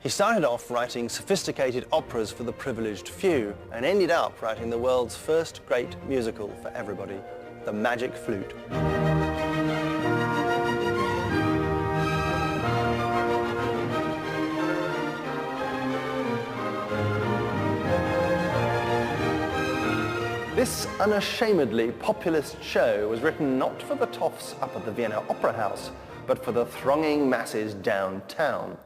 He started off writing sophisticated operas for the privileged few and ended up writing the world's first great musical for everybody, the Magic Flute. This unashamedly populist show was written not for the toffs up at the Vienna Opera House, but for the thronging masses downtown.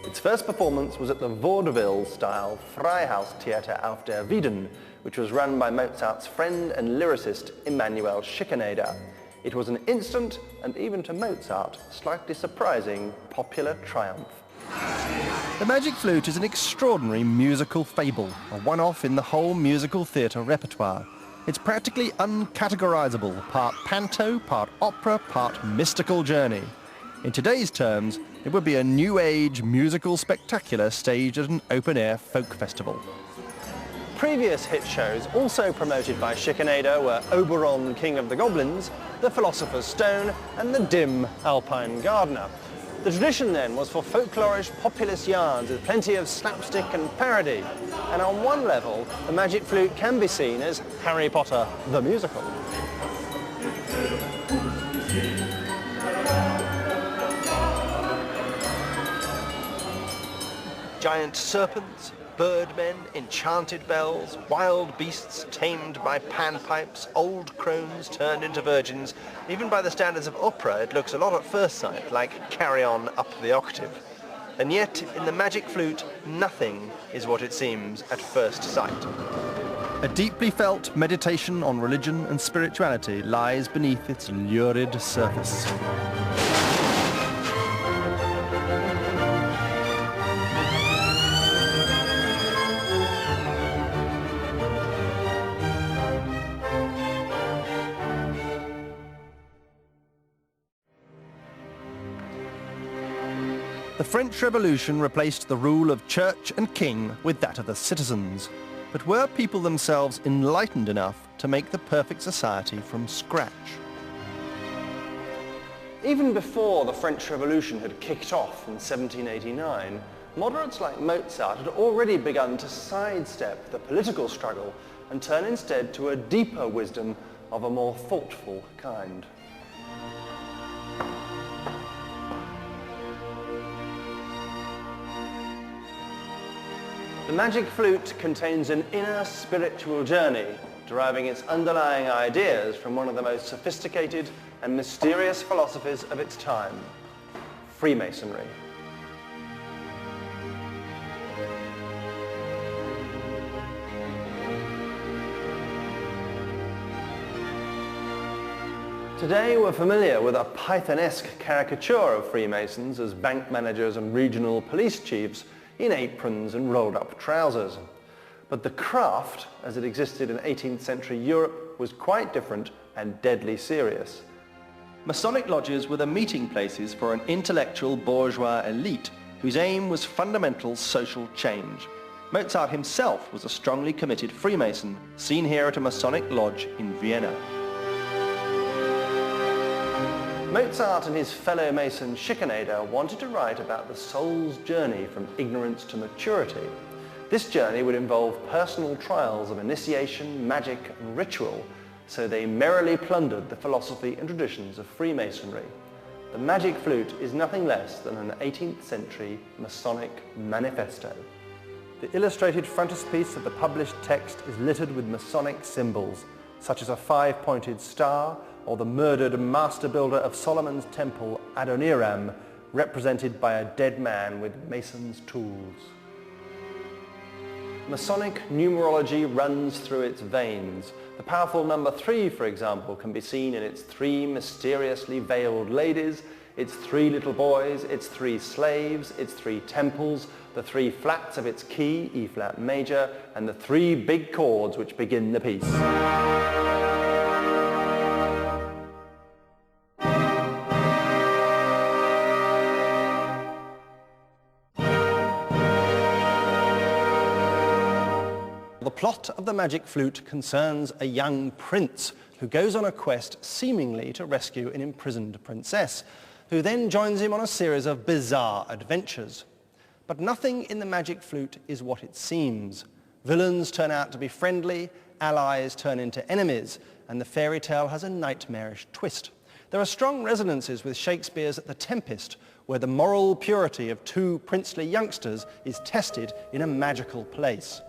Its first performance was at the vaudeville-style Freihaustheater auf der Wieden, which was run by Mozart's friend and lyricist Emanuel Schikaneder. It was an instant, and even to Mozart, slightly surprising popular triumph. The Magic Flute is an extraordinary musical fable, a one-off in the whole musical theatre repertoire. It's practically uncategorizable, part panto, part opera, part mystical journey. In today's terms, it would be a new age musical spectacular staged at an open-air folk festival. Previous hit shows, also promoted by Schikaneder, were Oberon, King of the Goblins, The Philosopher's Stone, and The Dim Alpine Gardener. The tradition then was for folklorish populist yarns with plenty of slapstick and parody. And on one level, the Magic Flute can be seen as Harry Potter the musical. Giant serpents, birdmen, enchanted bells, wild beasts tamed by panpipes, old crones turned into virgins. Even by the standards of opera, it looks a lot at first sight like Carry On Up the Octave. And yet, in the Magic Flute, nothing is what it seems at first sight. A deeply felt meditation on religion and spirituality lies beneath its lurid surface. The French Revolution replaced the rule of church and king with that of the citizens. But were people themselves enlightened enough to make the perfect society from scratch? Even before the French Revolution had kicked off in 1789, moderates like Mozart had already begun to sidestep the political struggle and turn instead to a deeper wisdom of a more thoughtful kind. The Magic Flute contains an inner spiritual journey, deriving its underlying ideas from one of the most sophisticated and mysterious philosophies of its time, Freemasonry. Today we're familiar with a Python-esque caricature of Freemasons as bank managers and regional police chiefs in aprons and rolled-up trousers. But the craft, as it existed in 18th century Europe, was quite different and deadly serious. Masonic lodges were the meeting places for an intellectual bourgeois elite whose aim was fundamental social change. Mozart himself was a strongly committed Freemason, seen here at a Masonic lodge in Vienna. Mozart and his fellow Mason Schikaneder wanted to write about the soul's journey from ignorance to maturity. This journey would involve personal trials of initiation, magic and ritual, so they merrily plundered the philosophy and traditions of Freemasonry. The Magic Flute is nothing less than an 18th century Masonic manifesto. The illustrated frontispiece of the published text is littered with Masonic symbols, such as a five-pointed star, or the murdered master builder of Solomon's temple, Adoniram, represented by a dead man with Mason's tools. Masonic numerology runs through its veins. The powerful number 3, for example, can be seen in its 3 mysteriously veiled ladies, its 3 little boys, its 3 slaves, its 3 temples, the 3 flats of its key, E flat major, and the 3 big chords which begin the piece. The plot of the Magic Flute concerns a young prince who goes on a quest seemingly to rescue an imprisoned princess, who then joins him on a series of bizarre adventures. But nothing in the Magic Flute is what it seems. Villains turn out to be friendly, allies turn into enemies, and the fairy tale has a nightmarish twist. There are strong resonances with Shakespeare's The Tempest, where the moral purity of two princely youngsters is tested in a magical place.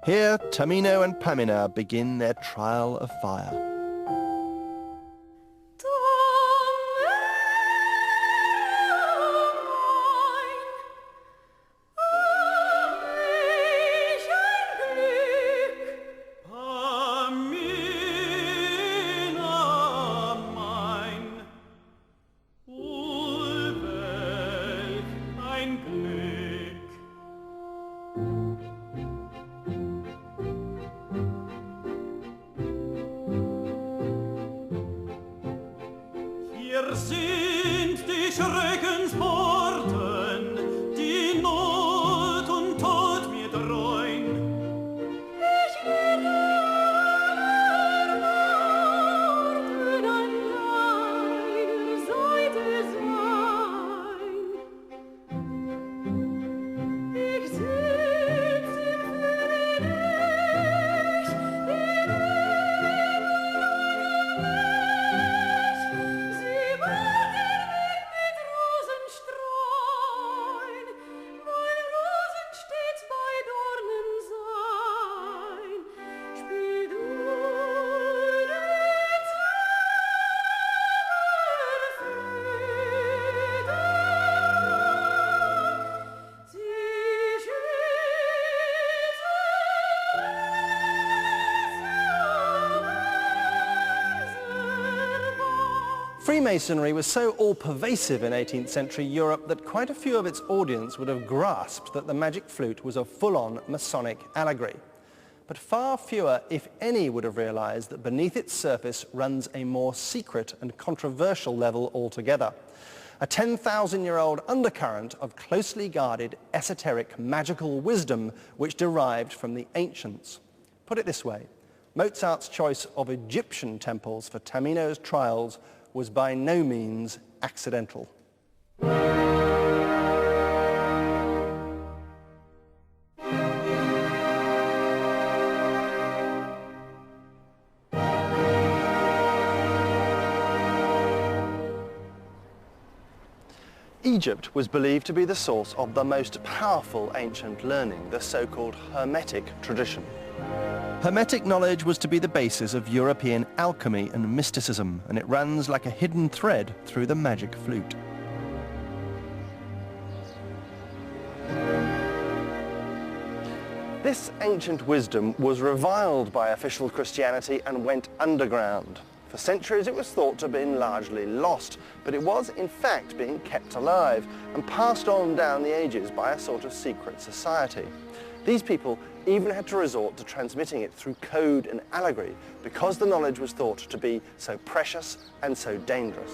Here, Tamino and Pamina begin their trial of fire. Hier sind die Schreckensporten, die Not und Tod mir dreuen. Ich werde aller Worten an deiner Seite sein. Ich sitz im Friedrich, Freemasonry was so all-pervasive in 18th century Europe that quite a few of its audience would have grasped that the Magic Flute was a full-on Masonic allegory. But far fewer, if any, would have realized that beneath its surface runs a more secret and controversial level altogether. A 10,000-year-old undercurrent of closely guarded, esoteric, magical wisdom which derived from the ancients. Put it this way, Mozart's choice of Egyptian temples for Tamino's trials was by no means accidental. Egypt was believed to be the source of the most powerful ancient learning, the so-called Hermetic tradition. Hermetic knowledge was to be the basis of European alchemy and mysticism, and it runs like a hidden thread through the Magic Flute. This ancient wisdom was reviled by official Christianity and went underground. For centuries it was thought to have been largely lost, but it was in fact being kept alive and passed on down the ages by a sort of secret society. These people even had to resort to transmitting it through code and allegory because the knowledge was thought to be so precious and so dangerous.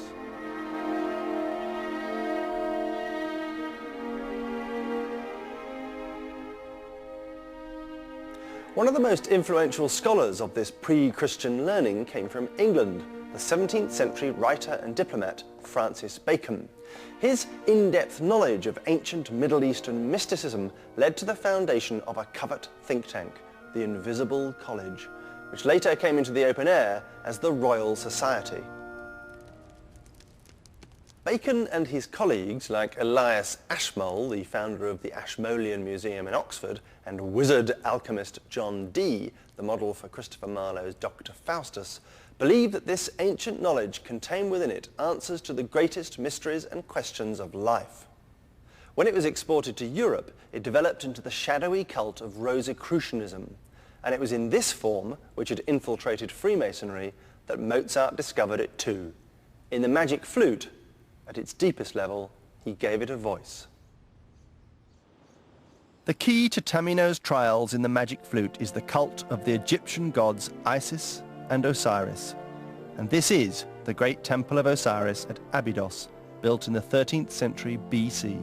One of the most influential scholars of this pre-Christian learning came from England, the 17th century writer and diplomat Francis Bacon. His in-depth knowledge of ancient Middle Eastern mysticism led to the foundation of a covert think tank, the Invisible College, which later came into the open air as the Royal Society. Bacon and his colleagues, like Elias Ashmole, the founder of the Ashmolean Museum in Oxford, and wizard alchemist John Dee, the model for Christopher Marlowe's Dr. Faustus, believed that this ancient knowledge contained within it answers to the greatest mysteries and questions of life. When it was exported to Europe, it developed into the shadowy cult of Rosicrucianism, and it was in this form, which had infiltrated Freemasonry, that Mozart discovered it too. In the Magic Flute, at its deepest level, he gave it a voice. The key to Tamino's trials in the Magic Flute is the cult of the Egyptian gods Isis and Osiris. And this is the great temple of Osiris at Abydos, built in the 13th century BC.